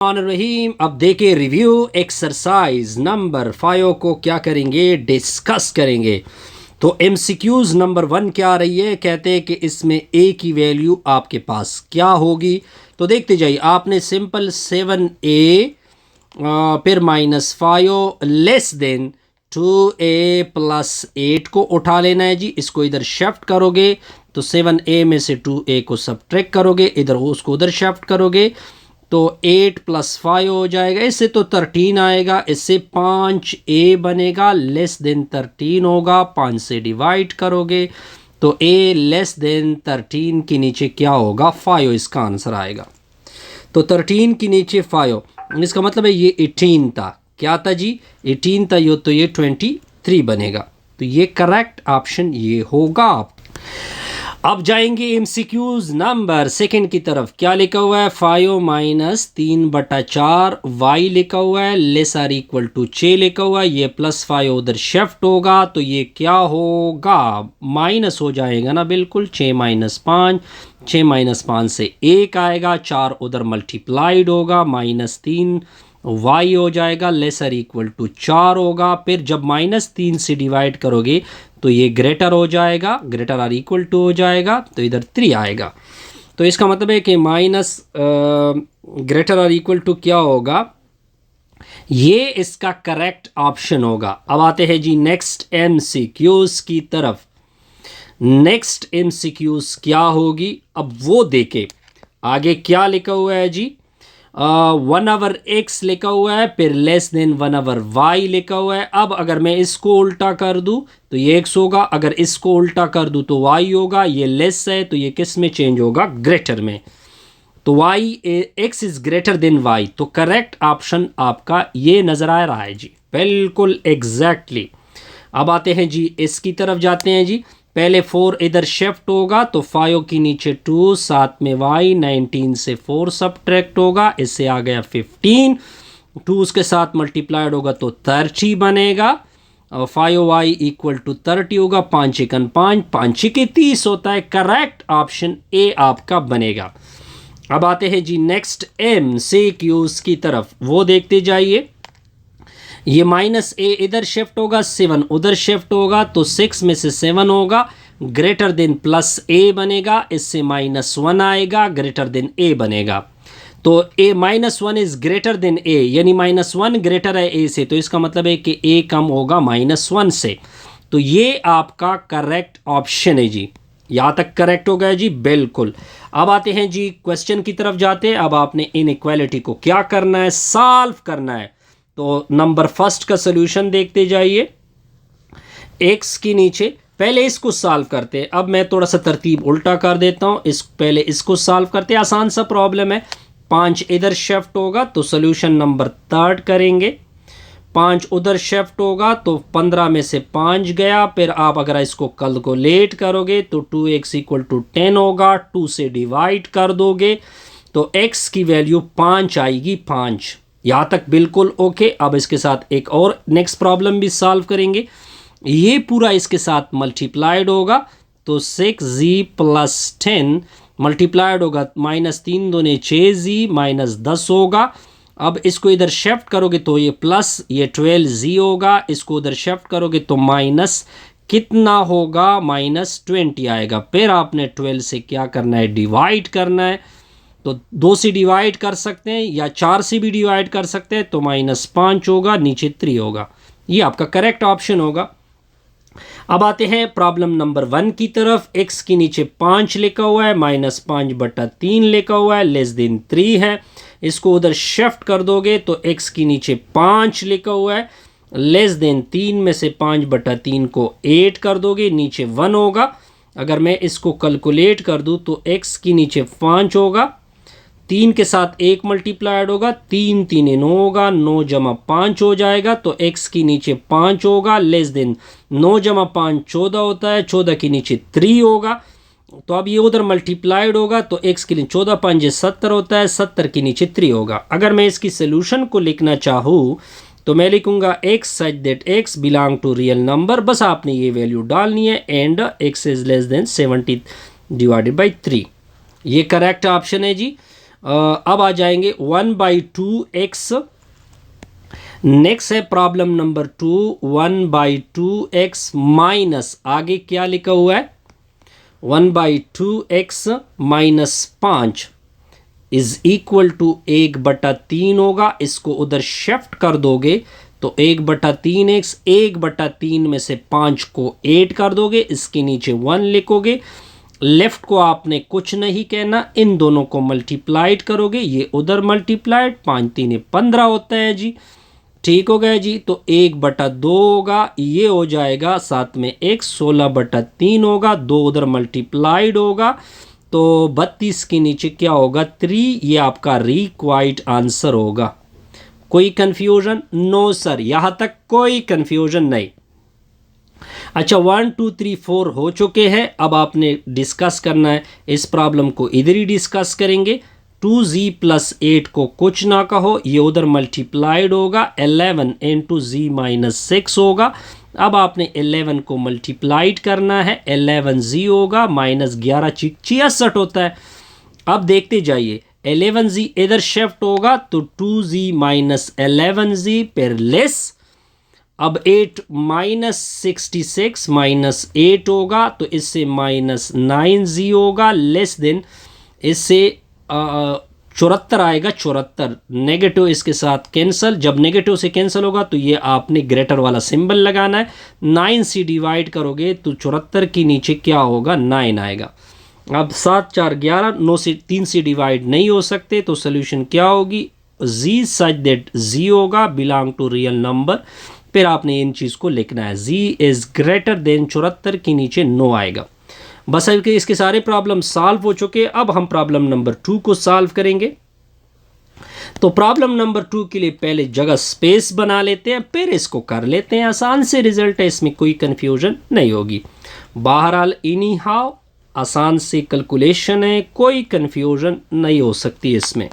रहीम। अब देखे review exercise number 5 को क्या करेंगे, डिस्कस करेंगे। तो एमसीक्यूज नंबर 1 क्या आ रही है, कहते हैं कि इसमें ए की वैल्यू आपके पास क्या होगी। तो देखते जाइए, आपने सिंपल 7a फिर -5 लेस देन 2a + 8 को उठा लेना है जी। इसको इधर शिफ्ट करोगे तो 7a में से 2a को सब्ट्रैक्ट करोगे, इधर उसको उधर शिफ्ट करोगे तो 8 + 5 हो जाएगा। इससे तो 13 आएगा, इससे 5a बनेगा, लेस देन 13 होगा। 5 से डिवाइड करोगे तो a लेस देन 13 के नीचे क्या होगा, 5 इसका आंसर आएगा। तो 13 के नीचे 5, इसका मतलब है ये 18 था। क्या था जी, 18 था। तो ये 23 बनेगा। तो ये करेक्ट ऑप्शन ये होगा। अब जाएंगे एमसीक्यूज नंबर 2 की तरफ। क्या लिखा हुआ है, 5 - 3/4 y लिखा हुआ है, लेस आर इक्वल टू 6 लिखा हुआ है। ये +5 उधर शिफ्ट होगा तो ये क्या होगा, माइनस हो जाएगा ना, बिल्कुल। 6 - 5, 6 - 5 से 1 आएगा, 4 उधर मल्टीप्लाइड होगा, -3 y हो जाएगा, लेसर इक्वल टू 4 होगा। फिर जब -3 से डिवाइड करोगे तो ये ग्रेटर हो जाएगा, ग्रेटर आर इक्वल टू हो जाएगा, तो इधर 3 आएगा। तो इसका मतलब है कि minus greater or equal to क्या होगा, ये इसका करेक्ट ऑप्शन होगा। अब आते हैं जी नेक्स्ट एमसीक्यूज की तरफ। नेक्स्ट एमसीक्यूज क्या होगी, अब वो देखे। आगे क्या लिखा हुआ है जी, 1/x लिखा हुआ है, फिर लेस देन 1/y लिखा हुआ है। अब अगर मैं इसको उल्टा कर दूं तो ये x होगा, अगर इसको उल्टा कर दूं तो y होगा। ये लेस है तो ये किस में चेंज होगा, ग्रेटर में। तो x is greater than y। तो करेक्ट ऑप्शन आपका ये नजर आ रहा है जी, बिल्कुल एग्जैक्टली। अब आते हैं जी इसकी तरफ जाते हैं जी। पहले 4 इधर शिफ्ट होगा तो 5 के नीचे 2, साथ में y, 19 से 4 सब्ट्रैक्ट होगा, इससे आ गया 15। 2 उसके साथ मल्टीप्लाइड होगा तो 30 बनेगा, और 5y इक्वल टू 30 होगा। 5 × 5, 5 × 30 होता है। करेक्ट ऑप्शन ए आपका बनेगा। अब आते हैं जी नेक्स्ट एमसीक्यूज की तरफ, वो देखते जाइए। ये -a इधर शिफ्ट होगा, 7 उधर शिफ्ट होगा, तो 6 में से 7 होगा, ग्रेटर देन +a बनेगा, इससे -1 आएगा, ग्रेटर देन a बनेगा। तो a -1 is greater than a, यानी -1 ग्रेटर है a से, तो इसका मतलब है कि a कम होगा -1 से। तो ये आपका करेक्ट ऑप्शन है जी। यहाँ तक करेक्ट हो गया जी, बिल्कुल। अब आते हैं जी क्वेश्चन की तरफ जाते हैं। अब आपने इनइक्वालिटी को क्या करना है, सॉल्व करना है। तो नंबर फर्स्ट का सॉल्यूशन देखते जाइए। x के नीचे पहले इसको सॉल्व करते हैं। अब मैं थोड़ा सा तरतीब उल्टा कर देता हूं, पहले इसको सॉल्व करते हैं। आसान सा प्रॉब्लम है। 5 इधर शिफ्ट होगा तो सॉल्यूशन नंबर 3 करेंगे। 5 उधर शिफ्ट होगा तो 15 में से 5 गया। फिर आप अगर इसको कैलकुलेट करोगे तो 2x इक्वल टू 10 होगा। 2 से डिवाइड कर दोगे तो x की वैल्यू 5 आएगी, 5। यहाँ तक बिल्कुल ओके। अब इसके साथ एक और नेक्स्ट प्रॉब्लम भी सॉल्व करेंगे। ये पूरा इसके साथ मल्टीप्लाइड होगा तो 6z + 10 मल्टीप्लाइड होगा, -3 दूने 6z, -10 होगा। अब इसको इधर शिफ्ट करोगे तो ये प्लस, ये 12z होगा। इसको उधर शिफ्ट करोगे तो माइनस कितना होगा, -20 आएगा। फिर आपने 12 से क्या करना है, डिवाइड करना है। तो 2 से डिवाइड कर सकते हैं या 4 से भी डिवाइड कर सकते हैं, तो -5 होगा, नीचे 3 होगा। ये आपका करेक्ट ऑप्शन होगा। अब आते हैं प्रॉब्लम नंबर 1 की तरफ। x के नीचे 5 लिखा हुआ है, -5/3 लिखा हुआ है, लेस देन 3 है। इसको उधर शिफ्ट कर दोगे तो x के नीचे 5 लिखा हुआ है, लेस देन 3 में से 5/3 को 8 कर दोगे, नीचे 1 होगा। अगर मैं इसको कैलकुलेट कर दूं तो x के नीचे 5 होगा, 3 के साथ 1 मल्टीप्लाइड होगा, 3 × 3 = 9 होगा, 9 + 5 हो जाएगा। तो x के नीचे 5 होगा, लेस देन 9 + 5 14 होता है, 14 के नीचे 3 होगा। तो अब ये उधर मल्टीप्लाइड होगा तो x के लिए 14 × 5 = 70 होता है, 70 के नीचे 3 होगा। अगर मैं इसकी सोल्यूशन को लिखना चाहूँ तो मैं लिखूंगा x such that x belong to real number. बस आपने ये वैल्यू डालनी है, and x is less than 70 / 3। ये करेक्ट ऑप्शन है जी। अब आ जाएंगे 1/2x। नेक्स्ट है प्रॉब्लम नंबर 2, 1/2x माइनस, आगे क्या लिखा हुआ है, 1/2x minus 5 is equal to 1/3 होगा। इसको उधर शिफ्ट कर दोगे तो 1/3x, 1/3 में से 5 को 8 कर दोगे, इसके नीचे 1 लिखोगे। लेफ्ट को आपने कुछ नहीं कहना, इन दोनों को मल्टीप्लाइड करोगे, ये उधर मल्टीप्लाइड, 5 3 15 होता है जी। ठीक हो गया जी। तो 1/2 होगा, ये हो जाएगा, साथ में एक 16/3 होगा, 2 उधर मल्टीप्लाइड होगा, तो 32 के नीचे क्या होगा, 3। ये आपका रिक्वायर्ड आंसर होगा। कोई कंफ्यूजन? नो सर, यहां तक कोई कंफ्यूजन नहीं। अच्छा, 1 2 3 4 हो चुके हैं। अब आपने डिस्कस करना है, इस प्रॉब्लम को इधर ही डिस्कस करेंगे। 2z + 8 को कुछ ना कहो, ये उधर मल्टीप्लाइड होगा, 11 × z - 6 होगा। अब आपने 11 को मल्टीप्लाइड करना है, 11z होगा, -11 66 होता है। अब देखते जाइए, 11z इधर शिफ्ट होगा तो 2z - 11z पर लेस। अब 8 -66 -8 होगा, तो इससे -9z होगा, लेस देन, इससे 74 आएगा, 74। नेगेटिव इसके साथ कैंसिल, जब नेगेटिव से कैंसिल होगा तो ये आपने ग्रेटर वाला सिंबल लगाना है। 9 से डिवाइड करोगे तो 74 के नीचे क्या होगा, 9 आएगा। अब 7 4 11, 9 से 3 से डिवाइड नहीं हो सकते, तो सोल्यूशन क्या होगी, z सच दैट z होगा बिलोंग टू रियल नंबर। फिर आपने इन चीज़ को लिखना है, z इज़ ग्रेटर देन 74 के नीचे 9 आएगा। बस अब इसके सारे प्रॉब्लम सॉल्व हो चुके। अब हम प्रॉब्लम नंबर 2 को सॉल्व करेंगे। तो प्रॉब्लम नंबर 2 के लिए पहले जगह स्पेस बना लेते हैं, फिर इसको कर लेते हैं। आसान से रिजल्ट है, इसमें कोई कंफ्यूजन नहीं होगी। बहरहाल इनी हाउ आसान से कैलकुलेशन है, कोई कंफ्यूजन नहीं हो सकती इसमें।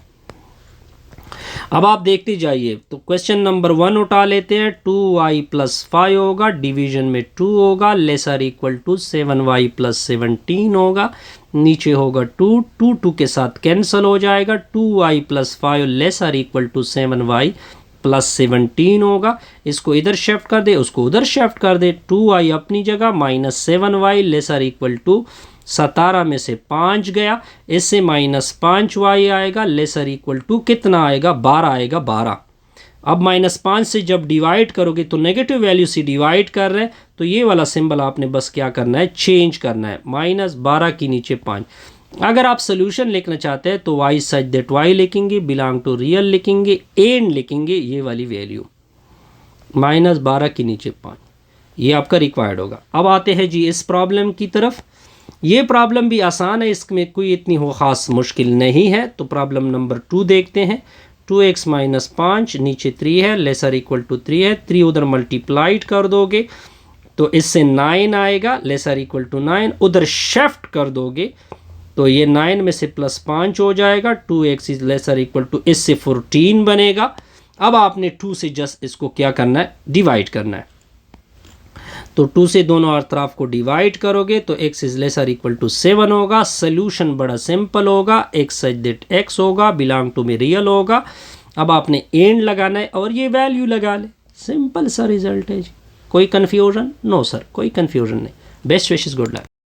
अब आप देखते जाइए, तो क्वेश्चन नंबर 1 उठा लेते हैं। 2y + 5 होगा, डिवीजन में 2 होगा, लेसर इक्वल टू 7y + 17 होगा, नीचे होगा 2 2 के साथ कैंसिल हो जाएगा। 2y + 5 laser equal to 7y + 17 होगा। इसको इधर शिफ्ट कर दे, उसको उधर शिफ्ट कर दे, 2y अपनी जगह, -7y लेसर इक्वल टू 17 में से 5 गया, इससे -5y आएगा, लेसर इक्वल टू कितना आएगा, 12 आएगा, 12। अब -5 से जब डिवाइड करोगे तो नेगेटिव वैल्यू से डिवाइड कर रहे हैं, तो ये वाला सिंबल आपने बस क्या करना है, चेंज करना है, -12 के नीचे 5। अगर आप सोल्यूशन लिखना चाहते हैं तो y सच दैट y लिखेंगे, बिलोंग टू रियल लिखेंगे, एंड लिखेंगे ये वाली वैल्यू, -12 के नीचे 5, ये आपका रिक्वायर्ड होगा। अब आते हैं जी इस प्रॉब्लम की तरफ। ये प्रॉब्लम भी आसान है, इसमें कोई इतनी हो ख़ास मुश्किल नहीं है। तो प्रॉब्लम नंबर 2 देखते हैं। 2x - 5, नीचे 3 है, लेसर इक्वल टू 3 है, 3 उधर मल्टीप्लाइड कर दोगे तो इससे 9 आएगा, लेसर इक्वल टू 9, उधर शिफ्ट कर दोगे तो ये 9 में से +5 हो जाएगा, 2x is lesser equal to, इससे 14 बनेगा। अब आपने 2 से जस्ट इसको क्या करना है, डिवाइड करना है। तो 2 से दोनों अतराफ को डिवाइड करोगे तो x is lesser equal to 7 होगा। सोल्यूशन बड़ा सिंपल होगा, x सच दैट x होगा, बिलोंग टू में रियल होगा। अब आपने एंड लगाना है और ये वैल्यू लगा ले, सिंपल सा रिजल्ट है जी। कोई कन्फ्यूजन? नो सर, कोई कन्फ्यूजन नहीं। Best wishes, good luck.